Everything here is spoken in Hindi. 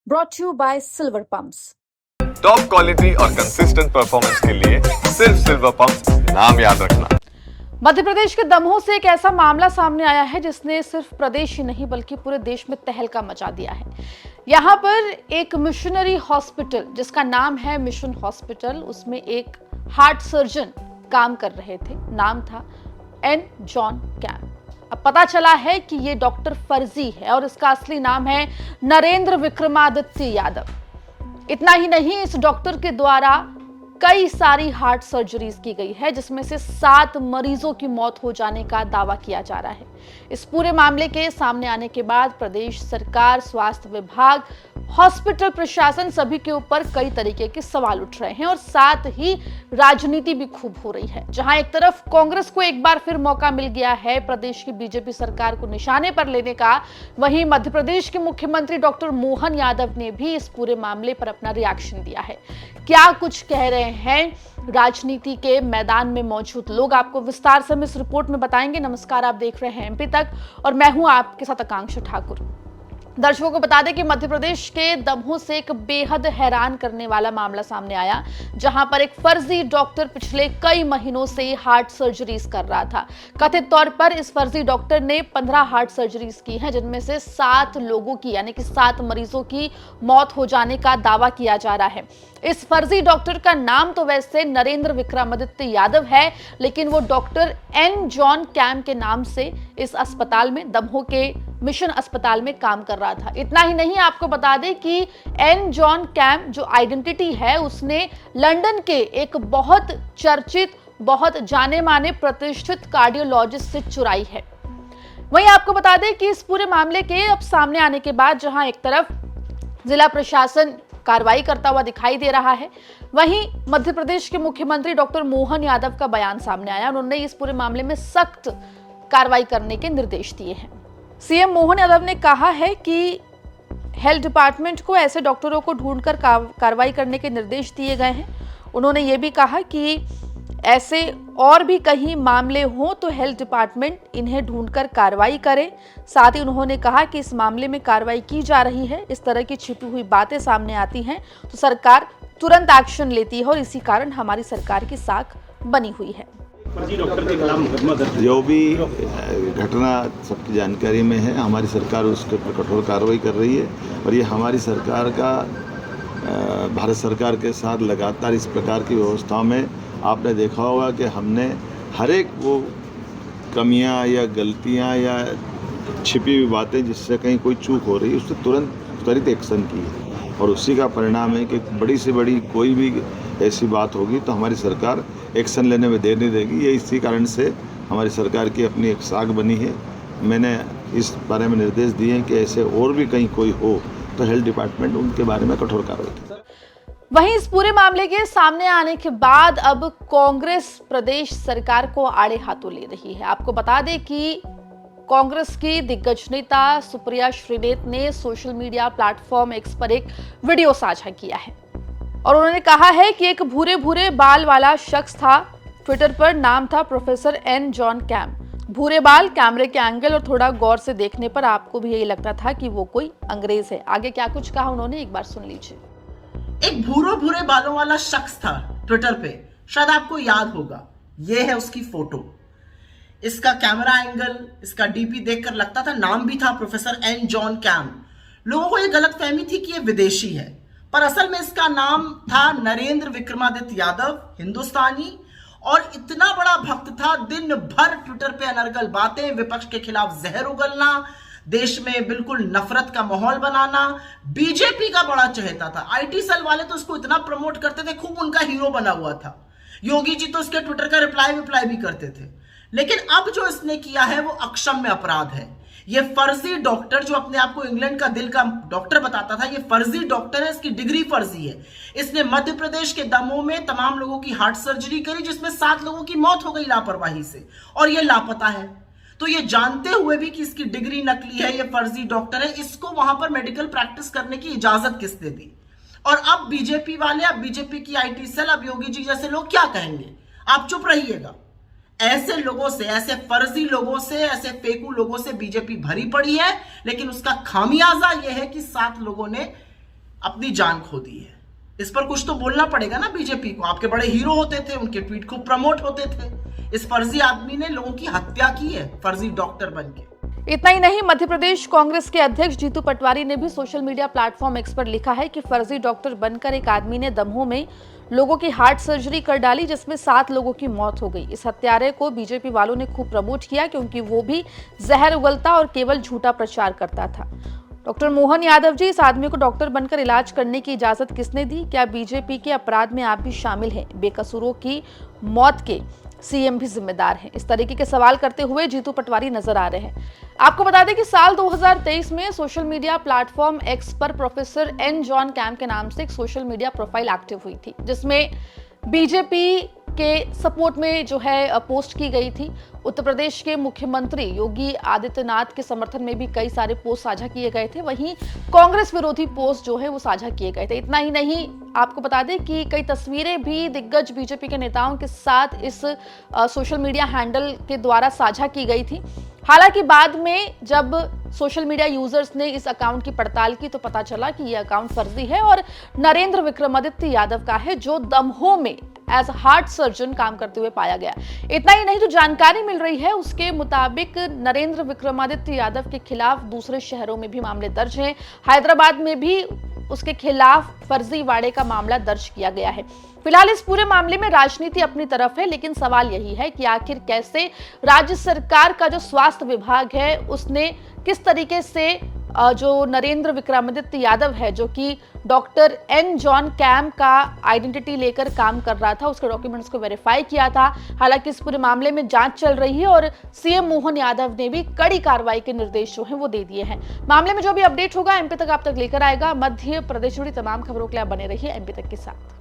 brought to you by Silver Pumps. Top quality और कंसिस्टेंट परफॉर्मेंस के लिए सिर्फ सिल्वर पंप्स, नाम याद रखना। मध्य प्रदेश के दमोह से एक ऐसा मामला सामने आया है जिसने सिर्फ प्रदेश ही नहीं बल्कि पूरे देश में तहलका मचा दिया है। यहाँ पर एक मिशनरी हॉस्पिटल जिसका नाम है मिशन हॉस्पिटल, उसमें एक हार्ट सर्जन काम कर रहे थे। नाम था एन जॉन कैम। अब पता चला है कि ये डॉक्टर फर्जी है और इसका असली नाम है नरेंद्र विक्रमादित्य यादव। इतना ही नहीं, इस डॉक्टर के द्वारा कई सारी हार्ट सर्जरीज की गई है जिसमें से 7 मरीजों की मौत हो जाने का दावा किया जा रहा है। इस पूरे मामले के सामने आने के बाद प्रदेश सरकार, स्वास्थ्य विभाग, हॉस्पिटल प्रशासन सभी के ऊपर कई तरीके के सवाल उठ रहे हैं और साथ ही राजनीति भी खूब हो रही है। जहां एक तरफ कांग्रेस को एक बार फिर मौका मिल गया है प्रदेश की बीजेपी सरकार को निशाने पर लेने का, वहीं मध्य प्रदेश के मुख्यमंत्री डॉक्टर मोहन यादव ने भी इस पूरे मामले पर अपना रिएक्शन दिया है। क्या कुछ कह रहे हैं राजनीति के मैदान में मौजूद लोग, आपको विस्तार से हम इस रिपोर्ट में बताएंगे। नमस्कार, आप देख रहे हैं एमपी तक और मैं हूं आपके साथ आकांक्षा ठाकुर। दर्शकों को बता दें कि मध्य प्रदेश के दमोह से एक बेहद हैरान करने वाला मामला सामने आया, जहां पर एक फर्जी डॉक्टर पिछले कई महीनों से हार्ट सर्जरीज कर रहा था। कथित तौर पर इस फर्जी डॉक्टर ने 15 हार्ट सर्जरीज की हैं, जिनमें से 7 लोगों की यानी कि 7 मरीजों की मौत हो जाने का दावा किया जा रहा है। इस फर्जी डॉक्टर का नाम तो वैसे नरेंद्र विक्रमादित्य यादव है, लेकिन वो डॉक्टर एन जॉन कैम के नाम से इस अस्पताल में, दमोह के मिशन अस्पताल में काम कर रहा था। इतना ही नहीं, आपको बता दें कि एन जॉन कैम जो आइडेंटिटी है उसने लंदन के एक बहुत चर्चित, बहुत जाने माने प्रतिष्ठित कार्डियोलॉजिस्ट से चुराई है। वहीं आपको बता दें कि इस पूरे मामले के अब सामने आने के बाद जहां एक तरफ जिला प्रशासन कार्रवाई करता हुआ दिखाई दे रहा है, वहीं मध्य प्रदेश के मुख्यमंत्री डॉक्टर मोहन यादव का बयान सामने आया। उन्होंने इस पूरे मामले में सख्त कार्रवाई करने के निर्देश दिए हैं। सीएम मोहन यादव ने कहा है कि हेल्थ डिपार्टमेंट को ऐसे डॉक्टरों को ढूंढकर कार्रवाई करने के निर्देश दिए गए हैं। उन्होंने ये भी कहा कि ऐसे और भी कहीं मामले हों तो हेल्थ डिपार्टमेंट इन्हें ढूंढकर कार्रवाई करे। साथ ही उन्होंने कहा कि इस मामले में कार्रवाई की जा रही है। इस तरह की छिपी हुई बातें सामने आती हैं तो सरकार तुरंत एक्शन लेती है और इसी कारण हमारी सरकार की साख बनी हुई है। जो भी घटना सबकी जानकारी में है, हमारी सरकार उसके ऊपर कठोर कार्रवाई कर रही है और ये हमारी सरकार का भारत सरकार के साथ लगातार इस प्रकार की व्यवस्थाओं में आपने देखा होगा कि हमने हर एक वो कमियां या गलतियां या छिपी हुई बातें जिससे कहीं कोई चूक हो रही है उससे तुरंत त्वरित एक्शन की है और उसी का परिणाम है कि बड़ी से बड़ी कोई भी ऐसी बात होगी तो हमारी सरकार एक्शन लेने में देर नहीं देगी। ये इसी कारण से हमारी सरकार की अपनी एक साख बनी है। मैंने इस बारे में निर्देश दिए हैं कि ऐसे और भी कहीं कोई हो तो हेल्थ डिपार्टमेंट उनके बारे में कठोर कार्रवाई करे। वहीं इस पूरे मामले के सामने आने के बाद अब कांग्रेस प्रदेश सरकार को आड़े हाथों ले रही है। आपको बता दें कि कांग्रेस की दिग्गज नेता सुप्रिया श्रीनेत ने सोशल मीडिया प्लेटफॉर्म एक्स पर एक वीडियो साझा किया है और उन्होंने कहा है कि एक भूरे भूरे बाल वाला शख्स था। ट्विटर पर नाम था प्रोफेसर एन जॉन कैम। भूरे बाल, कैमरे के एंगल और थोड़ा गौर से देखने पर आपको भी यही लगता था कि वो कोई अंग्रेज है। आगे क्या कुछ कहा उन्होंने, एक बार सुन लीजिए। एक भूरे बालों वाला शख्स था ट्विटर पे, शायद आपको याद होगा। ये है उसकी फोटो, इसका कैमरा एंगल, इसका डीपी देखकर लगता था, नाम भी था प्रोफेसर एन जॉन कैम। लोगों को ये गलतफहमी थी कि ये विदेशी है, पर असल में इसका नाम था नरेंद्र विक्रमादित्य यादव, हिंदुस्तानी, और इतना बड़ा भक्त था, दिन भर ट्विटर पे अनर्गल बातें, विपक्ष के खिलाफ जहर उगलना, देश में बिल्कुल नफरत का माहौल बनाना, बीजेपी का बड़ा चहेता था। आईटी सेल वाले तो उसको इतना प्रमोट करते थे, खूब उनका हीरो बना हुआ था। योगी जी तो उसके ट्विटर का रिप्लाई भी करते थे। लेकिन अब जो इसने किया है वो अक्षम्य अपराध है। ये फर्जी डॉक्टर जो अपने आप को इंग्लैंड का दिल का डॉक्टर बताता था, ये फर्जी डॉक्टर है, इसकी डिग्री फर्जी है। इसने मध्य प्रदेश के दमोह में तमाम लोगों की हार्ट सर्जरी करी जिसमें 7 लोगों की मौत हो गई लापरवाही से, और ये लापता है। तो ये जानते हुए भी कि इसकी डिग्री नकली है, ये फर्जी डॉक्टर है, इसको वहां पर मेडिकल प्रैक्टिस करने की इजाजत किसने दी? और अब बीजेपी वाले, अब बीजेपी की आईटी सेल, अब योगी जी जैसे लोग क्या कहेंगे? आप चुप रहिएगा। ऐसे लोगों से, ऐसे फर्जी लोगों से, ऐसे फेकू लोगों से बीजेपी भरी पड़ी है, लेकिन उसका खामियाजा यह है कि 7 लोगों ने अपनी जान खो दी है। इस पर कुछ तो बोलना पड़ेगा ना बीजेपी को। आपके बड़े हीरो होते थे, उनके ट्वीट खूब प्रमोट होते थे। इस फर्जी आदमी ने लोगों की हत्या की है, फर्जी डॉक्टर बनके। इतना ही नहीं, मध्य प्रदेश कांग्रेस के अध्यक्ष जीतू पटवारी ने भी सोशल मीडिया प्लेटफॉर्म एक्स पर लिखा है कि फर्जी डॉक्टर बनकर एक आदमी ने दमोह में लोगों की हार्ट सर्जरी कर डाली, जिसमें 7 लोगों की मौत हो गई। इस हत्यारे को बीजेपी वालों ने खूब प्रमोट किया क्योंकि वो भी जहर उगलता और केवल झूठा प्रचार करता था। डॉक्टर मोहन यादव जी, इस आदमी को डॉक्टर बनकर इलाज करने की इजाजत किसने दी? क्या बीजेपी के अपराध में आप भी शामिल हैं? बेकसूरों की मौत के सीएम भी जिम्मेदार हैं? इस तरीके के सवाल करते हुए जीतू पटवारी नजर आ रहे हैं। आपको बता दें कि साल 2023 में सोशल मीडिया प्लेटफॉर्म एक्स पर प्रोफेसर एन जॉन कैम के नाम से एक सोशल मीडिया प्रोफाइल एक्टिव हुई थी, जिसमें बीजेपी के सपोर्ट में जो है पोस्ट की गई थी। उत्तर प्रदेश के मुख्यमंत्री योगी आदित्यनाथ के समर्थन में भी कई सारे पोस्ट साझा किए गए थे, वहीं कांग्रेस विरोधी पोस्ट जो है वो साझा किए गए थे। इतना ही नहीं, आपको बता दें कि कई तस्वीरें भी दिग्गज बीजेपी के नेताओं के साथ इस सोशल मीडिया हैंडल के द्वारा साझा की गई थी। हालांकि बाद में जब सोशल मीडिया यूजर्स ने इस अकाउंट की पड़ताल की तो पता चला कि यह अकाउंट फर्जी है और नरेंद्र विक्रमादित्य यादव का है, जो दमोह में एज हार्ट सर्जन काम करते हुए पाया गया। इतना ही नहीं, जो जानकारी मिल रही है उसके मुताबिक नरेंद्र विक्रमादित्य यादव के खिलाफ दूसरे शहरों में भी मामले दर्ज हैं। हैदराबाद में भी उसके खिलाफ फर्जीवाड़े का मामला दर्ज किया गया है। फिलहाल इस पूरे मामले में राजनीति अपनी तरफ है, लेकिन सवाल यही है कि आखिर कैसे राज्य सरकार का जो स्वास्थ्य विभाग है उसने किस तरीके से जो नरेंद्र विक्रमादित्य यादव है, जो कि डॉक्टर एन जॉन कैम का आइडेंटिटी लेकर काम कर रहा था, उसके डॉक्यूमेंट्स को वेरीफाई किया था। हालांकि इस पूरे मामले में जांच चल रही है और सीएम मोहन यादव ने भी कड़ी कार्रवाई के निर्देश जो हैं वो दे दिए हैं। मामले में जो भी अपडेट होगा एमपी तक आप तक लेकर आएगा। मध्य प्रदेश जुड़ी तमाम खबरों के लिए आप बने रहिए एमपी तक के साथ।